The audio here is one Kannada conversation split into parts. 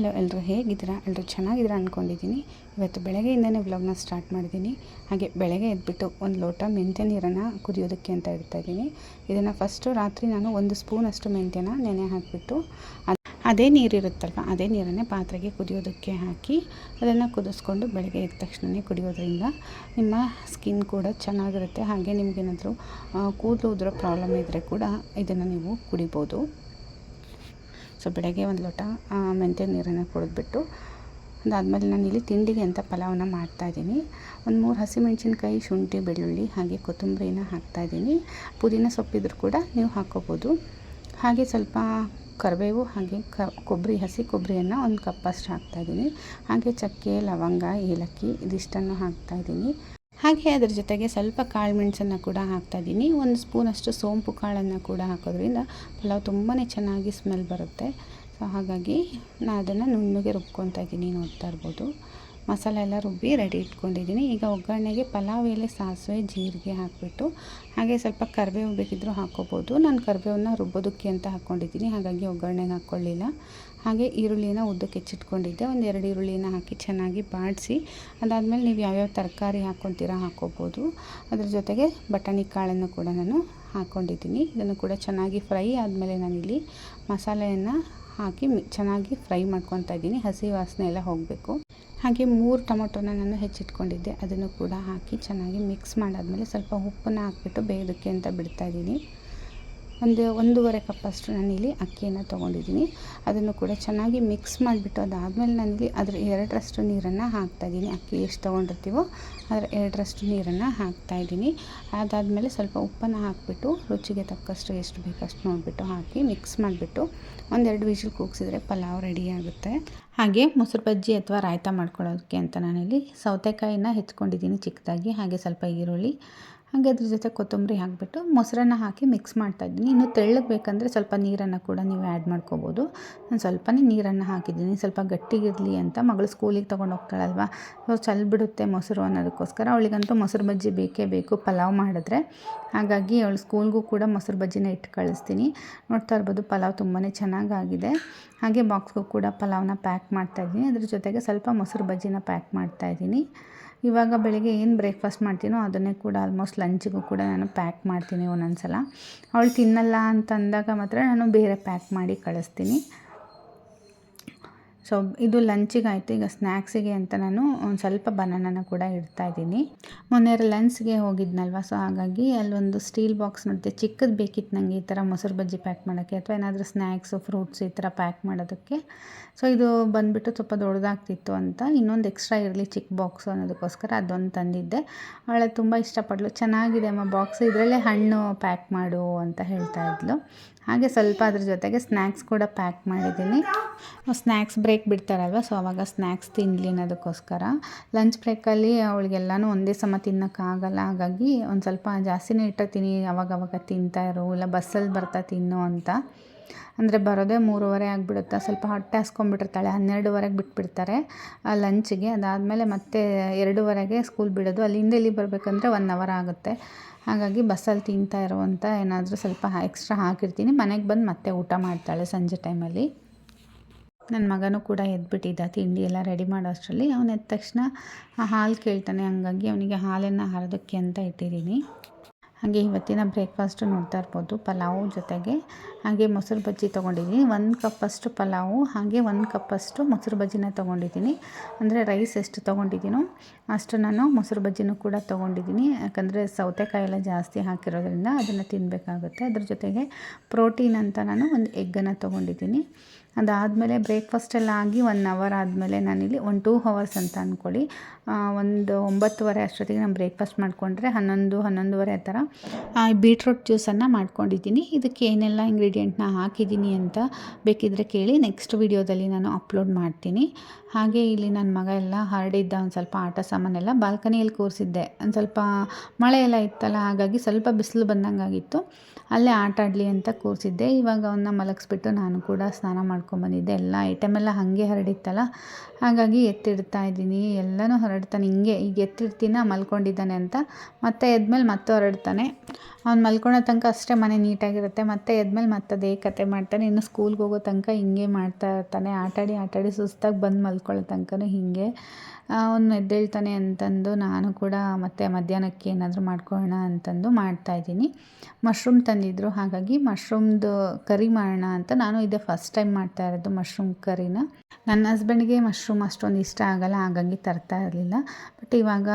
ಹಲೋ ಎಲ್ಲರೂ ಹೇಗಿದ್ದೀರಾ? ಎಲ್ಲರೂ ಚೆನ್ನಾಗಿದ್ದೀರಾ ಅಂದ್ಕೊಂಡಿದ್ದೀನಿ. ಇವತ್ತು ಬೆಳಗ್ಗೆಯಿಂದನೇ ವ್ಲಾಗ್ನ ಸ್ಟಾರ್ಟ್ ಮಾಡಿದ್ದೀನಿ. ಹಾಗೆ ಬೆಳಗ್ಗೆ ಎದ್ಬಿಟ್ಟು ಒಂದು ಲೋಟ ಮೆಂತ್ಯ ನೀರನ್ನು ಕುದಿಯೋದಕ್ಕೆ ಅಂತ ಇಡ್ತಾಯಿದ್ದೀನಿ. ಇದನ್ನು ಫಸ್ಟು ರಾತ್ರಿ ನಾನು 1 ಸ್ಪೂನಷ್ಟು ಮೆಂತ್ಯನ ನೆನೆ ಹಾಕಿಬಿಟ್ಟು ಅದೇ ನೀರಿರುತ್ತಲ್ವ, ಅದೇ ನೀರನ್ನೇ ಪಾತ್ರೆಗೆ ಕುದಿಯೋದಕ್ಕೆ ಹಾಕಿ ಅದನ್ನು ಕುದಿಸ್ಕೊಂಡು ಬೆಳಗ್ಗೆ ಎದ್ದ ತಕ್ಷಣವೇ ಕುಡಿಯೋದ್ರಿಂದ ನಿಮ್ಮ ಸ್ಕಿನ್ ಕೂಡ ಚೆನ್ನಾಗಿರುತ್ತೆ. ಹಾಗೆ ನಿಮಗೇನಾದರೂ ಕೂದಲು ಉದುರೋ ಪ್ರಾಬ್ಲಮ್ ಇದ್ದರೆ ಕೂಡ ಇದನ್ನು ನೀವು ಕುಡಿಬೋದು. ಸೊ ಬೆಳಗ್ಗೆ 1 ಲೋಟ ಮೆಂತ್ಯ ನೀರನ್ನು ಕುಡಿದ್ಬಿಟ್ಟು ಅದಾದಮೇಲೆ ನಾನಿಲ್ಲಿ ತಿಂಡಿಗೆ ಅಂತ ಪಲಾವನ್ನ ಮಾಡ್ತಾಯಿದ್ದೀನಿ. ಒಂದು 3 ಹಸಿಮೆಣಸಿನ್ಕಾಯಿ, ಶುಂಠಿ, ಬೆಳ್ಳುಳ್ಳಿ ಹಾಗೆ ಕೊತ್ತಂಬರಿನ ಹಾಕ್ತಾಯಿದ್ದೀನಿ. ಪುದೀನ ಸೊಪ್ಪಿದ್ರೂ ಕೂಡ ನೀವು ಹಾಕ್ಕೋಬೋದು. ಹಾಗೆ ಸ್ವಲ್ಪ ಕರಿಬೇವು ಹಾಗೆ ಕೊಬ್ಬರಿ, ಹಸಿ ಕೊಬ್ಬರಿಯನ್ನು 1 ಕಪ್ಪಷ್ಟು ಹಾಕ್ತಾಯಿದ್ದೀನಿ. ಹಾಗೆ ಚಕ್ಕೆ, ಲವಂಗ, ಏಲಕ್ಕಿ ಇದಿಷ್ಟನ್ನು ಹಾಕ್ತಾಯಿದ್ದೀನಿ. ಹಾಗೆ ಅದರ ಜೊತೆಗೆ ಸ್ವಲ್ಪ ಕಾಳು ಮೆಣಸನ್ನು ಕೂಡ ಹಾಕ್ತಾಯಿದ್ದೀನಿ. 1 ಸ್ಪೂನಷ್ಟು ಸೋಂಪು ಕಾಳನ್ನು ಕೂಡ ಹಾಕೋದ್ರಿಂದ ಪಲಾವ್ ತುಂಬಾ ಚೆನ್ನಾಗಿ ಸ್ಮೆಲ್ ಬರುತ್ತೆ. ಸೊ ಹಾಗಾಗಿ ನಾನು ಅದನ್ನು ನುಣ್ಣಗೆ ರುಬ್ಕೊತಾ ಇದ್ದೀನಿ, ನೋಡ್ತಾ ಇರ್ಬೋದು. ಮಸಾಲೆ ಎಲ್ಲ ರುಬ್ಬಿ ರೆಡಿ ಇಟ್ಕೊಂಡಿದ್ದೀನಿ. ಈಗ ಒಗ್ಗರಣೆಗೆ ಪಲಾವ್ ಎಲೆ, ಸಾಸಿವೆ, ಜೀರಿಗೆ ಹಾಕಿಬಿಟ್ಟು ಹಾಗೆ ಸ್ವಲ್ಪ ಕರಿಬೇವು ಬೇಕಿದ್ದರೂ ಹಾಕ್ಕೋಬೋದು. ನಾನು ಕರಿಬೇವನ್ನ ರುಬ್ಬೋದಕ್ಕೆ ಅಂತ ಹಾಕ್ಕೊಂಡಿದ್ದೀನಿ, ಹಾಗಾಗಿ ಒಗ್ಗರಣೆಗೆ ಹಾಕ್ಕೊಳ್ಳಿಲ್ಲ. ಹಾಗೆ ಈರುಳ್ಳಿನ ಉದ್ದಕ್ಕೆ ಹೆಚ್ಚಿಟ್ಕೊಂಡಿದ್ದೆ. 1 2 ಈರುಳ್ಳಿನ ಹಾಕಿ ಚೆನ್ನಾಗಿ ಬಾಡಿಸಿ ಅದಾದಮೇಲೆ ನೀವು ಯಾವ್ಯಾವ ತರಕಾರಿ ಹಾಕ್ಕೊತೀರಾ ಹಾಕ್ಕೋಬೋದು. ಅದ್ರ ಜೊತೆಗೆ ಬಟಾಣಿ ಕಾಳನ್ನು ಕೂಡ ನಾನು ಹಾಕ್ಕೊಂಡಿದ್ದೀನಿ. ಇದನ್ನು ಕೂಡ ಚೆನ್ನಾಗಿ ಫ್ರೈ ಆದಮೇಲೆ ನಾನಿಲ್ಲಿ ಮಸಾಲೆಯನ್ನು ಹಾಕಿ ಚೆನ್ನಾಗಿ ಫ್ರೈ ಮಾಡ್ಕೊತಾ ಇದ್ದೀನಿ. ಹಸಿ ವಾಸನೆ ಎಲ್ಲ ಹೋಗಬೇಕು. ಹಾಗೆ 3 ಟೊಮೊಟೊನ ನಾನು ಹೆಚ್ಚಿಟ್ಕೊಂಡಿದ್ದೆ, ಅದನ್ನು ಕೂಡ ಹಾಕಿ ಚೆನ್ನಾಗಿ ಮಿಕ್ಸ್ ಮಾಡಾದಮೇಲೆ ಸ್ವಲ್ಪ ಉಪ್ಪನ್ನು ಹಾಕ್ಬಿಟ್ಟು ಬೇಯೋದಕ್ಕೆ ಅಂತ ಬಿಡ್ತಾಯಿದ್ದೀನಿ. 1.5 ಕಪ್ಪಷ್ಟು ನಾನಿಲ್ಲಿ ಅಕ್ಕಿಯನ್ನು ತೊಗೊಂಡಿದ್ದೀನಿ. ಅದನ್ನು ಕೂಡ ಚೆನ್ನಾಗಿ ಮಿಕ್ಸ್ ಮಾಡಿಬಿಟ್ಟು ಅದಾದಮೇಲೆ ನಾನಿಲ್ಲಿ ಅದರ 2ರಷ್ಟು ನೀರನ್ನು ಹಾಕ್ತಾಯಿದ್ದೀನಿ. ಅಕ್ಕಿ ಎಷ್ಟು ತೊಗೊಂಡಿರ್ತೀವೋ ಅದರ 2ರಷ್ಟು ನೀರನ್ನು ಹಾಕ್ತಾಯಿದ್ದೀನಿ. ಅದಾದಮೇಲೆ ಸ್ವಲ್ಪ ಉಪ್ಪನ್ನು ಹಾಕಿಬಿಟ್ಟು ರುಚಿಗೆ ತಕ್ಕಷ್ಟು ಎಷ್ಟು ಬೇಕಷ್ಟು ನೋಡಿಬಿಟ್ಟು ಹಾಕಿ ಮಿಕ್ಸ್ ಮಾಡಿಬಿಟ್ಟು 1-2 ವಿಷಲ್ ಕೂಗಿಸಿದ್ರೆ ಪಲಾವ್ ರೆಡಿ ಆಗುತ್ತೆ. ಹಾಗೆ ಮೊಸರು ಬಜ್ಜಿ ಅಥವಾ ರಾಯ್ತ ಮಾಡ್ಕೊಳ್ಳೋದಕ್ಕೆ ಅಂತ ನಾನಿಲ್ಲಿ ಸೌತೆಕಾಯಿನ ಹೆಚ್ಕೊಂಡಿದ್ದೀನಿ ಚಿಕ್ಕದಾಗಿ, ಹಾಗೆ ಸ್ವಲ್ಪ ಈರುಳ್ಳಿ, ಹಾಗೆ ಅದ್ರ ಜೊತೆ ಕೊತ್ತಂಬರಿ ಹಾಕಿಬಿಟ್ಟು ಮೊಸರನ್ನು ಹಾಕಿ ಮಿಕ್ಸ್ ಮಾಡ್ತಾಯಿದ್ದೀನಿ. ಇನ್ನು ತೆಳ್ಳಗೆ ಬೇಕಂದರೆ ಸ್ವಲ್ಪ ನೀರನ್ನು ಕೂಡ ನೀವು ಆ್ಯಡ್ ಮಾಡ್ಕೋಬೋದು. ನಾನು ಸ್ವಲ್ಪನೇ ನೀರನ್ನು ಹಾಕಿದ್ದೀನಿ, ಸ್ವಲ್ಪ ಗಟ್ಟಿಗಿರಲಿ ಅಂತ. ಮಗಳು ಸ್ಕೂಲಿಗೆ ತೊಗೊಂಡು ಹೋಗ್ತಾಳಲ್ವ, ಸೊ ಚೆಲ್ಬಿಡುತ್ತೆ ಮೊಸರು ಅನ್ನೋದಕ್ಕೋಸ್ಕರ. ಅವಳಿಗಂತೂ ಮೊಸರು ಬಜ್ಜಿ ಬೇಕೇ ಬೇಕು ಪಲಾವ್ ಮಾಡಿದ್ರೆ. ಹಾಗಾಗಿ ಅವಳು ಸ್ಕೂಲ್ಗೂ ಕೂಡ ಮೊಸರು ಬಜ್ಜಿನ ಇಟ್ಟು ಕಳಿಸ್ತೀನಿ. ನೋಡ್ತಾ ಇರ್ಬೋದು ಪಲಾವ್ ತುಂಬಾ ಚೆನ್ನಾಗಾಗಿದೆ. ಹಾಗೆ ಬಾಕ್ಸ್ಗೂ ಕೂಡ ಪಲಾವ್ನ ಪ್ಯಾಕ್ ಮಾಡ್ತಾಯಿದ್ದೀನಿ. ಅದ್ರ ಜೊತೆಗೆ ಸ್ವಲ್ಪ ಮೊಸರು ಬಜ್ಜಿನ ಪ್ಯಾಕ್ ಮಾಡ್ತಾಯಿದ್ದೀನಿ. ಇವಾಗ ಬೆಳಗ್ಗೆ ಏನು ಬ್ರೇಕ್ಫಾಸ್ಟ್ ಮಾಡ್ತೀನೋ ಅದನ್ನೇ ಕೂಡ ಆಲ್ಮೋಸ್ಟ್ ಲಂಚಿಗೂ ಕೂಡ ನಾನು ಪ್ಯಾಕ್ ಮಾಡ್ತೀನಿ ಒಂದೊಂದು ಸಲ. ಅವಳು ತಿನ್ನಲ್ಲ ಅಂತ ಅಂದಾಗ ಮಾತ್ರ ನಾನು ಬೇರೆ ಪ್ಯಾಕ್ ಮಾಡಿ ಕಳಿಸ್ತೀನಿ. ಸೊ ಇದು ಲಂಚಿಗಾಯಿತು. ಈಗ ಸ್ನ್ಯಾಕ್ಸಿಗೆ ಅಂತ ನಾನು ಒಂದು ಸ್ವಲ್ಪ ಬನಾನನ ಕೂಡ ಇಡ್ತಾಯಿದ್ದೀನಿ. ಮೊನ್ನೆ ಲಂಚ್ಗೆ ಹೋಗಿದ್ನಲ್ವ, ಸೊ ಹಾಗಾಗಿ ಅಲ್ಲೊಂದು ಸ್ಟೀಲ್ ಬಾಕ್ಸ್ ನೋಡಿದೆ, ಚಿಕ್ಕದು ಬೇಕಿತ್ತು ನನಗೆ ಈ ಥರ ಮೊಸರು ಬಜ್ಜಿ ಪ್ಯಾಕ್ ಮಾಡೋಕ್ಕೆ ಅಥವಾ ಏನಾದರೂ ಸ್ನ್ಯಾಕ್ಸು, ಫ್ರೂಟ್ಸ್ ಈ ಥರ ಪ್ಯಾಕ್ ಮಾಡೋದಕ್ಕೆ. ಸೊ ಇದು ಬಂದುಬಿಟ್ಟು ಸ್ವಲ್ಪ ದೊಡ್ಡದಾಗ್ತಿತ್ತು ಅಂತ ಇನ್ನೊಂದು ಎಕ್ಸ್ಟ್ರಾ ಇರಲಿ ಚಿಕ್ಕ ಬಾಕ್ಸು ಅನ್ನೋದಕ್ಕೋಸ್ಕರ ಅದೊಂದು ತಂದಿದ್ದೆ. ಅವಳು ತುಂಬ ಇಷ್ಟಪಡಲು. ಚೆನ್ನಾಗಿದೆ ಅಮ್ಮ ಬಾಕ್ಸು, ಇದರಲ್ಲೇ ಹಣ್ಣು ಪ್ಯಾಕ್ ಮಾಡು ಅಂತ ಹೇಳ್ತಾ ಇದ್ಲು. ಹಾಗೆ ಸ್ವಲ್ಪ ಅದ್ರ ಜೊತೆಗೆ ಸ್ನ್ಯಾಕ್ಸ್ ಕೂಡ ಪ್ಯಾಕ್ ಮಾಡಿದ್ದೀನಿ. ಸ್ನ್ಯಾಕ್ಸ್ ಬ್ರೇಕ್ ಬಿಡ್ತಾರಲ್ವ, ಸೊ ಆವಾಗ ಸ್ನ್ಯಾಕ್ಸ್ ತಿನ್ನಲಿ ಅನ್ನೋದಕ್ಕೋಸ್ಕರ. ಲಂಚ್ ಬ್ರೇಕಲ್ಲಿ ಅವಳಿಗೆಲ್ಲನೂ ಒಂದೇ ಸಮ ತಿನ್ನೋಕ್ಕಾಗಲ್ಲ, ಹಾಗಾಗಿ ಒಂದು ಸ್ವಲ್ಪ ಜಾಸ್ತಿನೇ ಇಟ್ಟಿರ್ತೀನಿ. ಅವಾಗವಾಗ ತಿಂತಾಯಿರು, ಇಲ್ಲ ಬಸ್ಸಲ್ಲಿ ಬರ್ತಾ ತಿನ್ನು ಅಂತ. ಅಂದರೆ ಬರೋದೇ 3:30 ಆಗಿಬಿಡುತ್ತೆ. ಸ್ವಲ್ಪ ಹೊಟ್ಟೆ ಹಸ್ಕೊಂಡ್ಬಿಟ್ಟಿರ್ತಾಳೆ. 12:30ಗೆ ಬಿಟ್ಬಿಡ್ತಾರೆ ಲಂಚಿಗೆ. ಅದಾದಮೇಲೆ ಮತ್ತೆ 2:30ಗೆ ಸ್ಕೂಲ್ ಬಿಡೋದು. ಅಲ್ಲಿಂದ ಇಲ್ಲಿ ಬರಬೇಕಂದ್ರೆ 1 ಅವರ್ ಆಗುತ್ತೆ. ಹಾಗಾಗಿ ಬಸ್ಸಲ್ಲಿ ತಿಂತಾ ಇರೋ ಅಂತ ಏನಾದರೂ ಸ್ವಲ್ಪ ಎಕ್ಸ್ಟ್ರಾ ಹಾಕಿರ್ತೀನಿ. ಮನೆಗೆ ಬಂದು ಮತ್ತೆ ಊಟ ಮಾಡ್ತಾಳೆ ಸಂಜೆ ಟೈಮಲ್ಲಿ. ನನ್ನ ಮಗನೂ ಕೂಡ ಎದ್ಬಿಟ್ಟಿದ್ದ, ತಿಂಡಿ ಎಲ್ಲ ರೆಡಿ ಮಾಡೋ ಅಷ್ಟರಲ್ಲಿ. ಅವನು ಎದ್ದ ತಕ್ಷಣ ಹಾಲು ಕೇಳ್ತಾನೆ, ಹಾಗಾಗಿ ಅವನಿಗೆ ಹಾಲನ್ನು ಹರಿದಕ್ಕೆ ಅಂತ ಇಟ್ಟಿದ್ದೀನಿ. ಹಾಗೆ ಇವತ್ತಿನ ಬ್ರೇಕ್ಫಾಸ್ಟು ನೋಡ್ತಾ ಇರ್ಬೋದು, ಪಲಾವು ಜೊತೆಗೆ ಹಾಗೆ ಮೊಸರು ಬಜ್ಜಿ ತೊಗೊಂಡಿದ್ದೀನಿ. 1 ಕಪ್ಪಷ್ಟು ಪಲಾವು ಹಾಗೆ 1 ಕಪ್ಪಷ್ಟು ಮೊಸರು ಬಜ್ಜಿನ ತೊಗೊಂಡಿದ್ದೀನಿ. ಅಂದರೆ ರೈಸ್ ಎಷ್ಟು ತೊಗೊಂಡಿದ್ದೀನೋ ಅಷ್ಟು ನಾನು ಮೊಸರು ಬಜ್ಜಿನೂ ಕೂಡ ತೊಗೊಂಡಿದ್ದೀನಿ. ಯಾಕಂದರೆ ಸೌತೆಕಾಯಿ ಎಲ್ಲ ಜಾಸ್ತಿ ಹಾಕಿರೋದ್ರಿಂದ ಅದನ್ನು ತಿನ್ನಬೇಕಾಗುತ್ತೆ. ಅದ್ರ ಜೊತೆಗೆ ಪ್ರೋಟೀನ್ ಅಂತ ನಾನು 1 ಎಗ್ಗನ್ನು ತೊಗೊಂಡಿದ್ದೀನಿ. ಅದಾದಮೇಲೆ ಬ್ರೇಕ್ಫಾಸ್ಟ್ ಎಲ್ಲ ಆಗಿ 1 ಅವರ್ ಆದಮೇಲೆ ನಾನಿಲ್ಲಿ 2 ಅವರ್ಸ್ ಅಂತ ಅಂದ್ಕೊಳ್ಳಿ, ಒಂದು 9:30 ಅಷ್ಟೊತ್ತಿಗೆ ನಾನು ಬ್ರೇಕ್ಫಾಸ್ಟ್ ಮಾಡಿಕೊಂಡ್ರೆ 11:30 ಆ ಥರ ಬೀಟ್ರೂಟ್ ಜ್ಯೂಸನ್ನು ಮಾಡ್ಕೊಂಡಿದ್ದೀನಿ. ಇದಕ್ಕೆ ಏನೆಲ್ಲ ಇಂಗ್ರೀಡಿಯೆಂಟ್ನ ಹಾಕಿದ್ದೀನಿ ಅಂತ ಬೇಕಿದ್ದರೆ ಕೇಳಿ, ನೆಕ್ಸ್ಟ್ ವಿಡಿಯೋದಲ್ಲಿ ನಾನು ಅಪ್ಲೋಡ್ ಮಾಡ್ತೀನಿ. ಹಾಗೆ ಇಲ್ಲಿ ನನ್ನ ಮಗ ಎಲ್ಲ ಹರಡಿದ್ದ ಒಂದು ಸ್ವಲ್ಪ ಆಟ ಸಾಮಾನೆಲ್ಲ ಬಾಲ್ಕನಿಯಲ್ಲಿ ಕೂರಿಸಿದ್ದೆ. ಒಂದು ಸ್ವಲ್ಪ ಮಳೆ ಎಲ್ಲ ಇತ್ತಲ್ಲ, ಹಾಗಾಗಿ ಸ್ವಲ್ಪ ಬಿಸಿಲು ಬಂದಂಗಾಗಿತ್ತು. ಅಲ್ಲೇ ಆಟ ಆಡಲಿ ಅಂತ ಕೂರಿಸಿದ್ದೆ. ಇವಾಗ ಅವನ್ನ ಮಲಗಿಸ್ಬಿಟ್ಟು ನಾನು ಕೂಡ ಸ್ನಾನ ಮಾಡ್ಕೊಂಬಂದಿದ್ದೆ. ಎಲ್ಲ ಐಟಮೆಲ್ಲ ಹಾಗೆ ಹರಡಿತ್ತಲ್ಲ, ಹಾಗಾಗಿ ಎತ್ತಿಡ್ತಾ ಇದ್ದೀನಿ. ಎಲ್ಲನೂ ಹರಡ್ತಾನೆ ಹಿಂಗೆ. ಈಗ ಎತ್ತಿಡ್ತೀನ ಮಲ್ಕೊಂಡಿದ್ದಾನೆ ಅಂತ, ಮತ್ತೆ ಎದ್ಮೇಲೆ ಮತ್ತೆ ಹೊರಡ್ತಾನೆ. ಅವ್ನು ಮಲ್ಕೊಳ್ಳೋ ತನಕ ಅಷ್ಟೇ ಮನೆ ನೀಟಾಗಿರುತ್ತೆ, ಮತ್ತೆ ಎದ್ಮೇಲೆ ಮತ್ತೆ ಅದೇ ಕತೆ ಮಾಡ್ತಾನೆ. ಇನ್ನು ಸ್ಕೂಲ್ಗೆ ಹೋಗೋ ತನಕ ಹಿಂಗೆ ಮಾಡ್ತಾ ಇರ್ತಾನೆ. ಆಟಾಡಿ ಸುಸ್ತಾಗಿ ಬಂದು ಮಲ್ಕೊಳ್ಳೋ ತನಕನೂ ಹೀಗೆ. ಅವನು ಎದ್ದೇಳ್ತಾನೆ ಅಂತಂದು ನಾನು ಕೂಡ ಮತ್ತೆ ಮಧ್ಯಾಹ್ನಕ್ಕೆ ಏನಾದರೂ ಮಾಡ್ಕೊಳ್ಳೋಣ ಅಂತಂದು ಮಾಡ್ತಾಯಿದ್ದೀನಿ. ಮಶ್ರೂಮ್ ತಂದಿದ್ದರು, ಹಾಗಾಗಿ ಮಶ್ರೂಮ್ದು ಕರಿ ಮಾಡೋಣ ಅಂತ. ನಾನು ಇದೇ ಫಸ್ಟ್ ಟೈಮ್ ಮಾಡ್ತಾ ಇರೋದು ಮಶ್ರೂಮ್ ಕರಿನ. ನನ್ನ ಹಸ್ಬೆಂಡ್ಗೆ ಮಶ್ರೂಮ್ ಅಷ್ಟೊಂದು ಇಷ್ಟ ಆಗಲ್ಲ, ಹಾಗಾಗಿ ತರ್ತಾ ಇರಲಿಲ್ಲ. ಬಟ್ ಇವಾಗ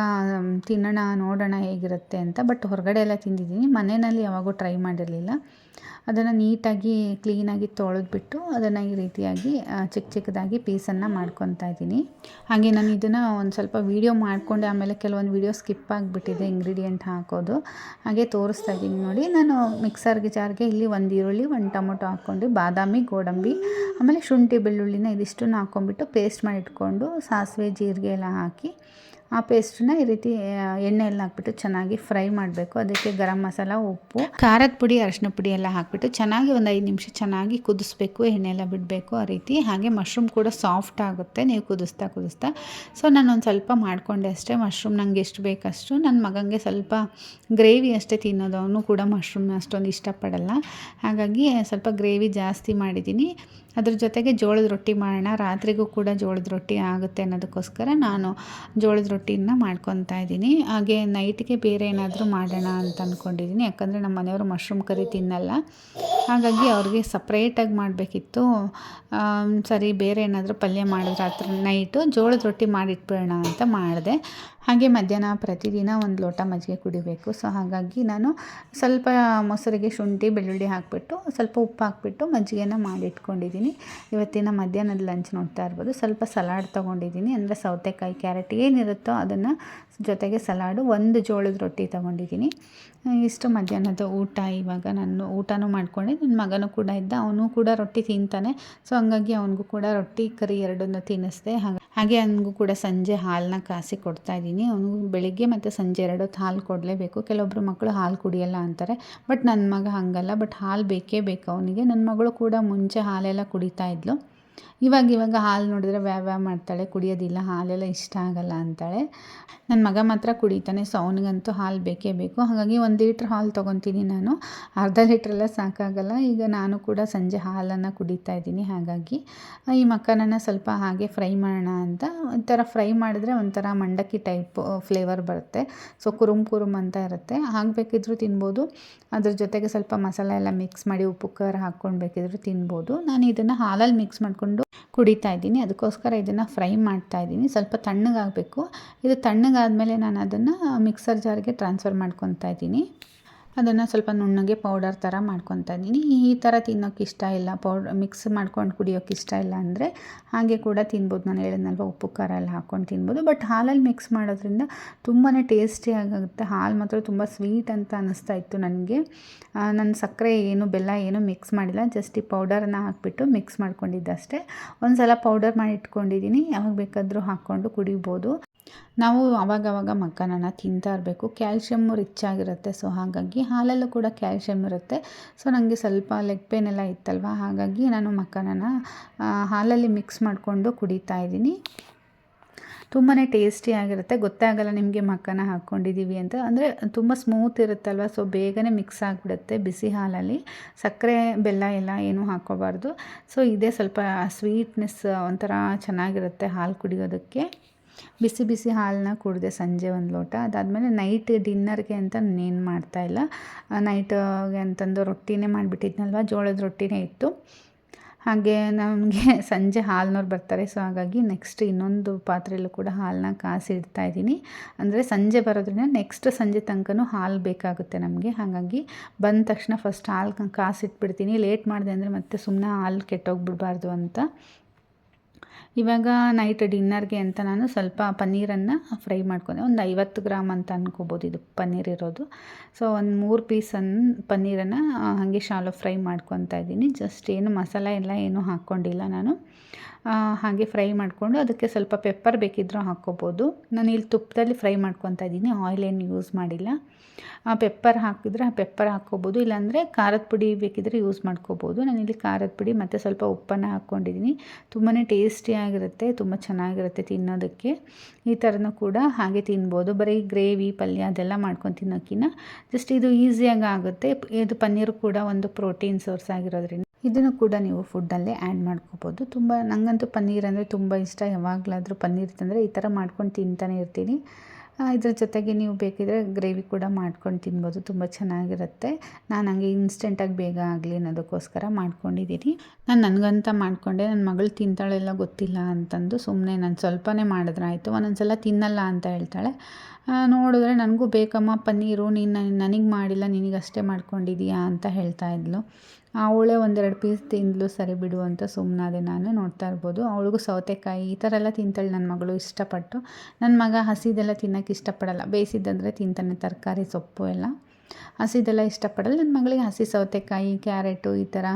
ತಿನ್ನೋಣ ನೋಡೋಣ ಹೇಗಿರುತ್ತೆ ಅಂತ. ಬಟ್ ಹೊರಗಡೆ ಎಲ್ಲ ತಿಂದಿದ್ದೀನಿ, ಮನೆಯಲ್ಲಿ ಯಾವಾಗೂ ಟ್ರೈ ಮಾಡಿರಲಿಲ್ಲ. ಅದನ್ನು ನೀಟಾಗಿ ಕ್ಲೀನಾಗಿ ತೊಳೆದ್ಬಿಟ್ಟು ಅದನ್ನು ಈ ರೀತಿಯಾಗಿ ಚಿಕ್ಕ ಚಿಕ್ಕದಾಗಿ ಪೀಸನ್ನು ಮಾಡ್ಕೊತಾ ಇದ್ದೀನಿ. ಹಾಗೆ ನಾನು ಇದನ್ನು ಒಂದು ಸ್ವಲ್ಪ ವೀಡಿಯೋ ಮಾಡಿಕೊಂಡೆ, ಆಮೇಲೆ ಕೆಲವೊಂದು ವೀಡಿಯೋ ಸ್ಕಿಪ್ ಆಗಿಬಿಟ್ಟಿದೆ ಇಂಗ್ರೀಡಿಯೆಂಟ್ ಹಾಕೋದು. ಹಾಗೆ ತೋರಿಸ್ತಾ ಇದ್ದೀನಿ ನೋಡಿ. ನಾನು ಮಿಕ್ಸರ್ಗೆ ಜಾರ್ಗೆ ಇಲ್ಲಿ 1 ಈರುಳ್ಳಿ 1 ಟೊಮೊಟೊ ಹಾಕ್ಕೊಂಡು, ಬಾದಾಮಿ ಗೋಡಂಬಿ ಆಮೇಲೆ ಶುಂಠಿ ಬೆಳ್ಳುಳ್ಳಿನ ಇದಿಷ್ಟನ್ನು ಹಾಕ್ಕೊಂಡ್ಬಿಟ್ಟು ಪೇಸ್ಟ್ ಮಾಡಿ ಇಟ್ಕೊಂಡು, ಸಾಸಿವೆ ಜೀರಿಗೆ ಎಲ್ಲ ಹಾಕಿ ಆ ಪೇಸ್ಟನ್ನ ಈ ರೀತಿ ಎಣ್ಣೆಯಲ್ಲಿ ಹಾಕ್ಬಿಟ್ಟು ಚೆನ್ನಾಗಿ ಫ್ರೈ ಮಾಡಬೇಕು. ಅದಕ್ಕೆ ಗರಂ ಮಸಾಲ, ಉಪ್ಪು, ಖಾರದ ಪುಡಿ, ಅರಿಶಿನ ಪುಡಿ ಎಲ್ಲ ಹಾಕ್ಬಿಟ್ಟು ಚೆನ್ನಾಗಿ ಒಂದು 5 ನಿಮಿಷ ಚೆನ್ನಾಗಿ ಕುದಿಸ್ಬೇಕು, ಎಣ್ಣೆ ಎಲ್ಲ ಬಿಡಬೇಕು ಆ ರೀತಿ. ಹಾಗೆ ಮಶ್ರೂಮ್ ಕೂಡ ಸಾಫ್ಟ್ ಆಗುತ್ತೆ ನೀವು ಕುದಿಸ್ತಾ. ಸೊ ನಾನು ಒಂದು ಸ್ವಲ್ಪ ಮಾಡಿಕೊಂಡೆ ಅಷ್ಟೇ. ಮಶ್ರೂಮ್ ನನಗೆ ಎಷ್ಟು ಬೇಕಷ್ಟು. ನನ್ನ ಮಗನಿಗೆ ಸ್ವಲ್ಪ ಗ್ರೇವಿ ಅಷ್ಟೇ ತಿನ್ನೋದು, ಅವನು ಕೂಡ ಮಶ್ರೂಮ್ ಅಷ್ಟೊಂದು ಇಷ್ಟಪಡಲ್ಲ. ಹಾಗಾಗಿ ಸ್ವಲ್ಪ ಗ್ರೇವಿ ಜಾಸ್ತಿ ಮಾಡಿದ್ದೀನಿ. ಅದ್ರ ಜೊತೆಗೆ ಜೋಳದ ರೊಟ್ಟಿ ಮಾಡೋಣ, ರಾತ್ರಿಗೂ ಕೂಡ ಜೋಳದ ರೊಟ್ಟಿ ಆಗುತ್ತೆ ಅನ್ನೋದಕ್ಕೋಸ್ಕರ ನಾನು ಜೋಳದ ರೊಟ್ಟಿನ ಮಾಡ್ಕೊತಾ ಇದ್ದೀನಿ. ಹಾಗೆ ನೈಟ್ಗೆ ಬೇರೆ ಏನಾದರೂ ಮಾಡೋಣ ಅಂತ ಅಂದ್ಕೊಂಡಿದ್ದೀನಿ, ಯಾಕಂದರೆ ನಮ್ಮ ಮನೆಯವರು ಮಶ್ರೂಮ್ ಕರಿ ತಿನ್ನಲ್ಲ. ಹಾಗಾಗಿ ಅವ್ರಿಗೆ ಸಪ್ರೇಟಾಗಿ ಮಾಡಬೇಕಿತ್ತು. ಸರಿ ಬೇರೆ ಏನಾದರೂ ಪಲ್ಯ ಮಾಡಿದ್ರೆ ರಾತ್ರಿ ನೈಟು ಜೋಳದ ರೊಟ್ಟಿ ಮಾಡಿಟ್ಬಿಡೋಣ ಅಂತ ಮಾಡಿದೆ. ಹಾಗೆ ಮಧ್ಯಾಹ್ನ ಪ್ರತಿದಿನ 1 ಲೋಟ ಮಜ್ಜಿಗೆ ಕುಡಿಬೇಕು. ಸೊ ಹಾಗಾಗಿ ನಾನು ಸ್ವಲ್ಪ ಮೊಸರಿಗೆ ಶುಂಠಿ ಬೆಳ್ಳುಳ್ಳಿ ಹಾಕಿಬಿಟ್ಟು ಸ್ವಲ್ಪ ಉಪ್ಪು ಹಾಕ್ಬಿಟ್ಟು ಮಜ್ಜಿಗೆನ ಮಾಡಿಟ್ಕೊಂಡಿದ್ದೀನಿ. ಇವತ್ತಿನ ಮಧ್ಯಾಹ್ನದ ಲಂಚ್ ನೋಡ್ತಾ ಇರ್ಬೋದು. ಸ್ವಲ್ಪ ಸಲಾಡ್ ತೊಗೊಂಡಿದ್ದೀನಿ, ಅಂದರೆ ಸೌತೆಕಾಯಿ, ಕ್ಯಾರೆಟ್ ಏನಿರುತ್ತೋ ಅದನ್ನು ಜೊತೆಗೆ ಸಲಾಡು, 1 ಜೋಳದ ರೊಟ್ಟಿ ತೊಗೊಂಡಿದ್ದೀನಿ. ಇಷ್ಟು ಮಧ್ಯಾಹ್ನದ ಊಟ. ಇವಾಗ ನಾನು ಊಟನೂ ಮಾಡಿಕೊಂಡೆ, ನನ್ನ ಮಗನೂ ಕೂಡ ಇದ್ದ, ಅವನು ಕೂಡ ರೊಟ್ಟಿ ತಿಂತಾನೆ. ಸೊ ಹಂಗಾಗಿ ಅವನಿಗೂ ಕೂಡ ರೊಟ್ಟಿ ಕರಿ ಎರಡನ್ನೂ ತಿನ್ನಿಸ್ದೆ. ಹಾಗೆ ಅವನಿಗೂ ಕೂಡ ಸಂಜೆ ಹಾಲನ್ನ ಕಾಸಿ ಕೊಡ್ತಾಯಿದ್ದೀನಿ. ಅವನಿಗೂ ಬೆಳಿಗ್ಗೆ ಮತ್ತು ಸಂಜೆ 2 ಹೊತ್ತು ಹಾಲು ಕೊಡಲೇಬೇಕು. ಕೆಲವೊಬ್ಬರು ಮಕ್ಕಳು ಹಾಲು ಕುಡಿಯಲ್ಲ ಅಂತಾರೆ, ಬಟ್ ನನ್ನ ಮಗ ಹಾಗಲ್ಲ. ಬಟ್ ಹಾಲು ಬೇಕೇ ಬೇಕು ಅವನಿಗೆ. ನನ್ನ ಮಗಳು ಕೂಡ ಮುಂಚೆ ಹಾಲೆಲ್ಲ ಕುಡಿತಾ ಇದ್ಲು. ಇವಾಗ ಹಾಲು ನೋಡಿದ್ರೆ ವ್ಯಾವ ಮಾಡ್ತಾಳೆ, ಕುಡಿಯೋದಿಲ್ಲ, ಹಾಲೆಲ್ಲ ಇಷ್ಟ ಆಗಲ್ಲ ಅಂತಾಳೆ. ನನ್ನ ಮಗ ಮಾತ್ರ ಕುಡಿತಾನೆ. ಸೊ ಅವನಿಗಂತೂ ಹಾಲು ಬೇಕೇ ಬೇಕು. ಹಾಗಾಗಿ 1 ಲೀಟ್ರ್ ಹಾಲು ತೊಗೊತೀನಿ ನಾನು. ಅರ್ಧ ಲೀಟ್ರೆಲ್ಲ ಸಾಕಾಗಲ್ಲ. ಈಗ ನಾನು ಕೂಡ ಸಂಜೆ ಹಾಲನ್ನು ಕುಡಿತಾ ಇದ್ದೀನಿ. ಹಾಗಾಗಿ ಈ ಮಕ್ಕನನ್ನು ಸ್ವಲ್ಪ ಹಾಗೆ ಫ್ರೈ ಮಾಡೋಣ ಅಂತ. ಈ ಥರ ಫ್ರೈ ಮಾಡಿದ್ರೆ ಒಂಥರ ಮಂಡಕ್ಕಿ ಟೈಪ್ ಫ್ಲೇವರ್ ಬರುತ್ತೆ. ಸೊ ಕುರುಮ್ ಅಂತ ಇರುತ್ತೆ. ಹಾಗಬೇಕಿದ್ರೂ ತಿನ್ಬೋದು. ಅದ್ರ ಜೊತೆಗೆ ಸ್ವಲ್ಪ ಮಸಾಲೆ ಎಲ್ಲ ಮಿಕ್ಸ್ ಮಾಡಿ ಉಪ್ಪು ಖಾರ ಹಾಕ್ಕೊಂಡು ಬೇಕಿದ್ರೂ ತಿನ್ಬೋದು. ನಾನು ಇದನ್ನು ಹಾಲಲ್ಲಿ ಮಿಕ್ಸ್ ಮಾಡಿಕೊಂಡು ಕುಡಿತಾ ಇದ್ದೀನಿ. ಅದಕ್ಕೋಸ್ಕರ ಇದನ್ನು ಫ್ರೈ ಮಾಡ್ತಾ ಇದ್ದೀನಿ. ಸ್ವಲ್ಪ ತಣ್ಣಗಾಗಬೇಕು. ಇದು ತಣ್ಣಗಾದಮೇಲೆ ನಾನು ಅದನ್ನು ಮಿಕ್ಸರ್ ಜಾರ್ಗೆ ಟ್ರಾನ್ಸ್ಫರ್ ಮಾಡ್ಕೊತಾ ಇದ್ದೀನಿ. ಅದನ್ನು ಸ್ವಲ್ಪ ನುಣ್ಣಗೆ ಪೌಡರ್ ಥರ ಮಾಡ್ಕೊತಾ ಇದ್ದೀನಿ. ಈ ಥರ ತಿನ್ನೋಕ್ಕೆ ಇಷ್ಟ ಇಲ್ಲ, ಮಿಕ್ಸ್ ಮಾಡ್ಕೊಂಡು ಕುಡಿಯೋಕ್ಕೆ ಇಷ್ಟ ಇಲ್ಲ ಅಂದರೆ ಹಾಗೆ ಕೂಡ ತಿನ್ಬೋದು. ನಾನು ಹೇಳಿದ್ನಲ್ವ ಉಪ್ಪು ಖಾರ ಎಲ್ಲ ಹಾಕ್ಕೊಂಡು ತಿನ್ಬೋದು. ಬಟ್ ಹಾಲಲ್ಲಿ ಮಿಕ್ಸ್ ಮಾಡೋದ್ರಿಂದ ತುಂಬಾ ಟೇಸ್ಟಿಯಾಗುತ್ತೆ. ಹಾಲು ಮಾತ್ರ ತುಂಬ ಸ್ವೀಟ್ ಅಂತ ಅನ್ನಿಸ್ತಾ ಇತ್ತು ನನಗೆ. ನಾನು ಸಕ್ಕರೆ ಬೆಲ್ಲ ಏನು ಮಿಕ್ಸ್ ಮಾಡಿಲ್ಲ, ಜಸ್ಟ್ ಈ ಪೌಡರನ್ನು ಹಾಕಿಬಿಟ್ಟು ಮಿಕ್ಸ್ ಮಾಡ್ಕೊಂಡಿದ್ದಷ್ಟೇ. ಒಂದು ಸಲ ಪೌಡರ್ ಮಾಡಿ ಇಟ್ಕೊಂಡಿದ್ದೀನಿ, ಯಾವಾಗ ಬೇಕಾದರೂ ಹಾಕ್ಕೊಂಡು ಕುಡಿಬೋದು. ನಾವು ಆವಾಗವಾಗ ಮಕ್ಕನನ್ನು ತಿಂತಾ ಇರಬೇಕು. ಕ್ಯಾಲ್ಶಿಯಮ್ಮು ರಿಚ್ ಆಗಿರುತ್ತೆ. ಸೊ ಹಾಗಾಗಿ ಹಾಲಲ್ಲೂ ಕೂಡ ಕ್ಯಾಲ್ಶಿಯಮ್ ಇರುತ್ತೆ. ಸೊ ನನಗೆ ಸ್ವಲ್ಪ ಲೆಗ್ ಪೇನ್ ಎಲ್ಲ ಇತ್ತಲ್ವ, ಹಾಗಾಗಿ ನಾನು ಮಕ್ಕನನ್ನು ಹಾಲಲ್ಲಿ ಮಿಕ್ಸ್ ಮಾಡಿಕೊಂಡು ಕುಡಿತಾ ಇದ್ದೀನಿ. ತುಂಬಾ ಟೇಸ್ಟಿಯಾಗಿರುತ್ತೆ. ಗೊತ್ತೇ ಆಗಲ್ಲ ನಿಮಗೆ ಮಕ್ಕನ ಹಾಕ್ಕೊಂಡಿದ್ದೀವಿ ಅಂತ. ಅಂದರೆ ತುಂಬ ಸ್ಮೂತ್ ಇರುತ್ತಲ್ವ, ಸೊ ಬೇಗನೆ ಮಿಕ್ಸ್ ಆಗಿಬಿಡುತ್ತೆ ಬಿಸಿ ಹಾಲಲ್ಲಿ. ಸಕ್ಕರೆ ಬೆಲ್ಲ ಎಲ್ಲ ಏನೂ ಹಾಕ್ಕೋಬಾರ್ದು. ಸೊ ಇದೇ ಸ್ವಲ್ಪ ಸ್ವೀಟ್ನೆಸ್ ಒಂಥರ ಚೆನ್ನಾಗಿರುತ್ತೆ ಹಾಲು ಕುಡಿಯೋದಕ್ಕೆ. ಬಿಸಿ ಹಾಲನ್ನ ಕುಡಿದೆ ಸಂಜೆ 1 ಲೋಟ. ಅದಾದಮೇಲೆ ನೈಟ್ ಡಿನ್ನರ್ಗೆ ಅಂತ ನಾನೇನು ಮಾಡ್ತಾಯಿಲ್ಲ. ನೈಟ್ಗೆ ಅಂತಂದು ರೊಟ್ಟಿನೇ ಮಾಡಿಬಿಟ್ಟಿದ್ನಲ್ವ, ಜೋಳದ ರೊಟ್ಟಿನೇ ಇತ್ತು. ಹಾಗೆ ನಮಗೆ ಸಂಜೆ ಹಾಲಿನವ್ರು ಬರ್ತಾರೆ. ಸೊ ಹಾಗಾಗಿ ನೆಕ್ಸ್ಟ್ ಇನ್ನೊಂದು ಪಾತ್ರೆಯಲ್ಲೂ ಕೂಡ ಹಾಲನ್ನ ಕಾಸಿ ಇಡ್ತಾಯಿದ್ದೀನಿ. ಅಂದರೆ ಸಂಜೆ ಬರೋದ್ರಿಂದ ನೆಕ್ಸ್ಟ್ ಸಂಜೆ ತನಕನೂ ಹಾಲು ಬೇಕಾಗುತ್ತೆ ನಮಗೆ. ಹಾಗಾಗಿ ಬಂದ ತಕ್ಷಣ ಫಸ್ಟ್ ಹಾಲು ಕಾಸಿಟ್ಬಿಡ್ತೀನಿ. ಲೇಟ್ ಮಾಡಿದೆ ಅಂದರೆ ಮತ್ತೆ ಸುಮ್ಮನೆ ಹಾಲು ಕೆಟ್ಟೋಗ್ಬಿಡ್ಬಾರ್ದು ಅಂತ. ಇವಾಗ ನೈಟ್ ಡಿನ್ನರ್ಗೆ ಅಂತ ನಾನು ಸ್ವಲ್ಪ ಪನ್ನೀರನ್ನು ಫ್ರೈ ಮಾಡ್ಕೊಂಡೆ. ಒಂದು 50 ಗ್ರಾಮ್ ಅಂತ ಅಂದ್ಕೋಬೋದು ಇದು ಪನ್ನೀರ್ ಇರೋದು. ಸೊ ಒಂದು 3 ಪೀಸನ್ನು ಪನ್ನೀರನ್ನು ಹಾಗೆ ಶಾಲೋ ಫ್ರೈ ಮಾಡ್ಕೊತಾ ಇದ್ದೀನಿ. ಜಸ್ಟ್ ಏನು ಮಸಾಲೆ ಎಲ್ಲ ಏನೂ ಹಾಕ್ಕೊಂಡಿಲ್ಲ ನಾನು. ಹಾಗೆ ಫ್ರೈ ಮಾಡಿಕೊಂಡು ಅದಕ್ಕೆ ಸ್ವಲ್ಪ ಪೆಪ್ಪರ್ ಬೇಕಿದ್ದರೂ ಹಾಕ್ಕೋಬೋದು. ನಾನು ಇಲ್ಲಿ ತುಪ್ಪದಲ್ಲಿ ಫ್ರೈ ಮಾಡ್ಕೊತಾ ಇದ್ದೀನಿ, ಆಯಿಲ್ ಏನು ಯೂಸ್ ಮಾಡಿಲ್ಲ. ಪೆಪ್ಪರ್ ಹಾಕಿದ್ರೆ ಪೆಪ್ಪರ್ ಹಾಕ್ಕೋಬೋದು, ಇಲ್ಲಾಂದರೆ ಖಾರದ ಪುಡಿ ಬೇಕಿದ್ದರೆ ಯೂಸ್ ಮಾಡ್ಕೋಬೋದು. ನಾನಿಲ್ಲಿ ಖಾರದ ಪುಡಿ ಮತ್ತು ಸ್ವಲ್ಪ ಉಪ್ಪನ್ನು ಹಾಕ್ಕೊಂಡಿದ್ದೀನಿ. ತುಂಬಾ ಟೇಸ್ಟಿಯಾಗಿರುತ್ತೆ, ತುಂಬ ಚೆನ್ನಾಗಿರುತ್ತೆ ತಿನ್ನೋದಕ್ಕೆ. ಈ ಥರನೂ ಕೂಡ ಹಾಗೆ ತಿನ್ಬೋದು. ಬರೀ ಗ್ರೇವಿ ಪಲ್ಯ ಅದೆಲ್ಲ ಮಾಡ್ಕೊಂಡು ತಿನ್ನೋಕ್ಕಿಂತ ಜಸ್ಟ್ ಇದು ಈಸಿಯಾಗಿ ಆಗುತ್ತೆ. ಇದು ಪನ್ನೀರು ಕೂಡ ಒಂದು ಪ್ರೋಟೀನ್ ಸೋರ್ಸ್ ಆಗಿರೋದ್ರಿಂದ ಇದನ್ನು ಕೂಡ ನೀವು ಫುಡ್ಡಲ್ಲೇ ಆ್ಯಡ್ ಮಾಡ್ಕೋಬೋದು. ನನಗಂತೂ ಪನ್ನೀರ್ ಅಂದರೆ ತುಂಬ ಇಷ್ಟ. ಯಾವಾಗಲಾದರೂ ಪನ್ನೀರ್ ತಂದರೆ ಈ ಥರ ಮಾಡ್ಕೊಂಡು ತಿಂತಾನೆ ಇರ್ತೀನಿ. ಇದ್ರ ಜೊತೆಗೆ ನೀವು ಬೇಕಿದ್ರೆ ಗ್ರೇವಿ ಕೂಡ ಮಾಡ್ಕೊಂಡು ತಿನ್ಬೋದು, ತುಂಬ ಚೆನ್ನಾಗಿರುತ್ತೆ. ನಾನು ಹಂಗೆ ಇನ್ಸ್ಟೆಂಟಾಗಿ ಬೇಗ ಆಗಲಿ ಅನ್ನೋದಕ್ಕೋಸ್ಕರ ಮಾಡ್ಕೊಂಡಿದ್ದೀನಿ. ನನಗಂತ ಮಾಡಿಕೊಂಡೆ, ನನ್ನ ಮಗಳು ತಿಂತಾಳೆಲ್ಲ ಗೊತ್ತಿಲ್ಲ ಅಂತಂದು ಸುಮ್ಮನೆ ನಾನು ಸ್ವಲ್ಪನೇ ಮಾಡಿದ್ರೆ ಆಯಿತು. ಒಂದೊಂದು ಸಲ ತಿನ್ನಲ್ಲ ಅಂತ ಹೇಳ್ತಾಳೆ. ನೋಡಿದ್ರೆ ನನಗೂ ಬೇಕಮ್ಮ ಪನ್ನೀರು, ನೀನು ನನಗೆ ಮಾಡಿಲ್ಲ, ನಿನಗಷ್ಟೇ ಮಾಡ್ಕೊಂಡಿದ್ದೀಯಾ ಅಂತ ಹೇಳ್ತಾ ಇದ್ಲು. ಅವಳೇ ಒಂದೆರಡು ಪೀಸ್ ತಿಂದಳು, ಸರಿ ಬಿಡು ಅಂತ ಸುಮ್ಮನಾದೆ ನಾನು. ನೋಡ್ತಾ ಇರ್ಬೋದು, ಅವಳಿಗೂ ಸೌತೆಕಾಯಿ ಈ ಥರ ಎಲ್ಲ ತಿಂತಾಳೆ ನನ್ನ ಮಗಳು ಇಷ್ಟಪಟ್ಟು. ನನ್ನ ಮಗ ಹಸಿದೆಲ್ಲ ತಿನ್ನೋಕ್ಕೆ ಇಷ್ಟಪಡಲ್ಲ, ಬೇಯಿಸಿದ್ದಂದರೆ ತಿಂತಾನೆ, ತರಕಾರಿ ಸೊಪ್ಪು ಎಲ್ಲ. ಹಸಿದೆಲ್ಲ ಇಷ್ಟಪಡಲ್ಲ. ನನ್ನ ಮಗಳಿಗೆ ಹಸಿ ಸೌತೆಕಾಯಿ, ಕ್ಯಾರೆಟು ಈ ಥರ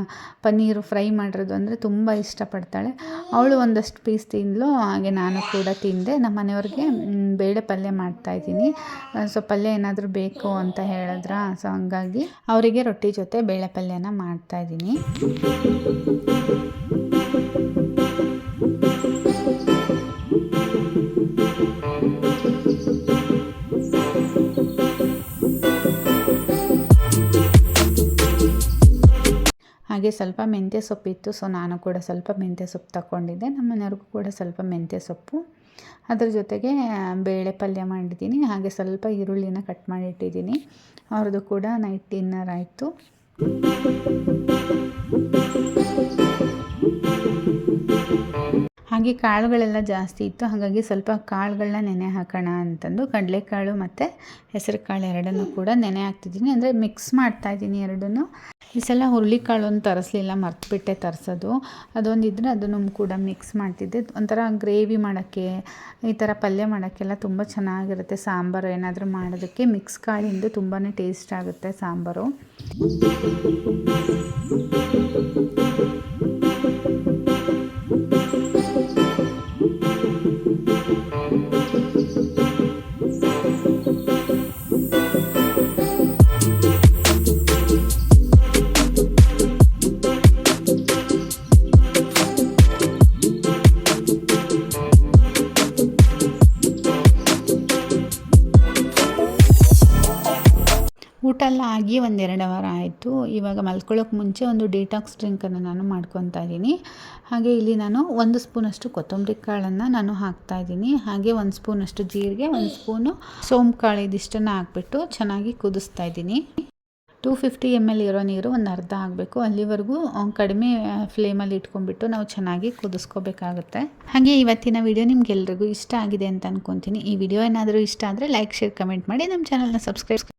ಪನ್ನೀರು ಫ್ರೈ ಮಾಡಿರೋದು ಅಂದರೆ ತುಂಬ ಇಷ್ಟಪಡ್ತಾಳೆ. ಅವಳು ಒಂದಷ್ಟು ಪೀಸ್ ತಿಂದಳು, ಹಾಗೆ ನಾನು ಕೂಡ ತಿಂದೆ. ನಮ್ಮ ಮನೆಯವ್ರಿಗೆ ಬೇಳೆ ಪಲ್ಯ ಮಾಡ್ತಾಯಿದ್ದೀನಿ. ಸೊ ಪಲ್ಯ ಏನಾದರೂ ಬೇಕು ಅಂತ ಹೇಳಿದ್ರ, ಸೊ ಹಂಗಾಗಿ ಅವರಿಗೆ ರೊಟ್ಟಿ ಜೊತೆ ಬೇಳೆ ಪಲ್ಯನ ಮಾಡ್ತಾಯಿದ್ದೀನಿ. ಹಾಗೆ ಸ್ವಲ್ಪ ಮೆಂತ್ಯ ಸೊಪ್ಪಿತ್ತು, ಸೊ ನಾನು ಕೂಡ ಸ್ವಲ್ಪ ಮೆಂತ್ಯ ಸೊಪ್ಪು ತಗೊಂಡಿದ್ದೆ. ನಮ್ಮ ಮನೆಯವ್ರಿಗೂ ಕೂಡ ಸ್ವಲ್ಪ ಮೆಂತ್ಯ ಸೊಪ್ಪು, ಅದ್ರ ಜೊತೆಗೆ ಬೇಳೆ ಪಲ್ಯ ಮಾಡಿದ್ದೀನಿ. ಹಾಗೆ ಸ್ವಲ್ಪ ಈರುಳ್ಳಿನ ಕಟ್ ಮಾಡಿ ಇಟ್ಟಿದ್ದೀನಿ. ಅವ್ರದ್ದು ಕೂಡ ನೈಟ್ ಡಿನ್ನರ್ ಆಯಿತು. ಹಾಗೆ ಕಾಳುಗಳೆಲ್ಲ ಜಾಸ್ತಿ ಇತ್ತು, ಹಾಗಾಗಿ ಸ್ವಲ್ಪ ಕಾಳುಗಳನ್ನ ನೆನೆ ಹಾಕೋಣ ಅಂತಂದು ಕಡಲೆಕಾಳು ಮತ್ತು ಹೆಸರು ಕಾಳು ಎರಡನ್ನೂ ಕೂಡ ನೆನೆ ಹಾಕ್ತಿದ್ದೀನಿ. ಅಂದರೆ ಮಿಕ್ಸ್ ಮಾಡ್ತಾಯಿದ್ದೀನಿ ಎರಡನ್ನೂ. ಈ ಸಲ ಹುರುಳಿಕಾಳೊಂದು ತರಿಸ್ಲಿಲ್ಲ, ಮರ್ತುಬಿಟ್ಟೆ ತರಿಸೋದು. ಅದೊಂದಿದ್ರೆ ಅದನ್ನು ಕೂಡ ಮಿಕ್ಸ್ ಮಾಡ್ತಿದ್ದೆ. ಒಂಥರ ಗ್ರೇವಿ ಮಾಡೋಕ್ಕೆ, ಈ ಥರ ಪಲ್ಯ ಮಾಡೋಕ್ಕೆಲ್ಲ ತುಂಬ ಚೆನ್ನಾಗಿರುತ್ತೆ. ಸಾಂಬಾರು ಏನಾದರೂ ಮಾಡೋದಕ್ಕೆ ಮಿಕ್ಸ್ ಕಾಳಿಂದು ತುಂಬಾ ಟೇಸ್ಟ್ ಆಗುತ್ತೆ ಸಾಂಬಾರು. ಊಟ ಎಲ್ಲ ಆಗಿ 1-2 ವಾರ ಆಯಿತು. ಇವಾಗ ಮಲ್ಕೊಳ್ಳೋಕೆ ಮುಂಚೆ ಒಂದು ಡಿಟಾಕ್ಸ್ ಡ್ರಿಂಕನ್ನು ನಾನು ಮಾಡ್ಕೊತಾ ಇದ್ದೀನಿ. ಹಾಗೆ ಇಲ್ಲಿ ನಾನು 1 ಸ್ಪೂನಷ್ಟು ಕೊತ್ತಂಬರಿ ಕಾಳನ್ನು ನಾನು ಹಾಕ್ತಾಯಿದ್ದೀನಿ. ಹಾಗೆ 1 ಸ್ಪೂನಷ್ಟು ಜೀರಿಗೆ, 1 ಸ್ಪೂನು ಸೋಂಪು ಕಾಳು, ಇದಿಷ್ಟನ್ನು ಹಾಕ್ಬಿಟ್ಟು ಚೆನ್ನಾಗಿ ಕುದಿಸ್ತಾ ಇದ್ದೀನಿ. 250 ml ಇರೋ ನೀರು ಒಂದು ಅರ್ಧ ಆಗಬೇಕು. ಅಲ್ಲಿವರೆಗೂ ಕಡಿಮೆ ಫ್ಲೇಮಲ್ಲಿ ಇಟ್ಕೊಂಡ್ಬಿಟ್ಟು ನಾವು ಚೆನ್ನಾಗಿ ಕುದಿಸ್ಕೋಬೇಕಾಗುತ್ತೆ. ಹಾಗೆ ಇವತ್ತಿನ ವಿಡಿಯೋ ನಿಮ್ಗೆಲ್ರಿಗೂ ಇಷ್ಟ ಆಗಿದೆ ಅಂತ ಅಂದ್ಕೊತೀನಿ. ಈ ವಿಡಿಯೋ ಏನಾದರೂ ಇಷ್ಟ ಆದರೆ ಲೈಕ್, ಶೇರ್, ಕಮೆಂಟ್ ಮಾಡಿ. ನಮ್ಮ ಚಾನಲ್ನ ಸಬ್ಸ್ಕ್ರೈಬ್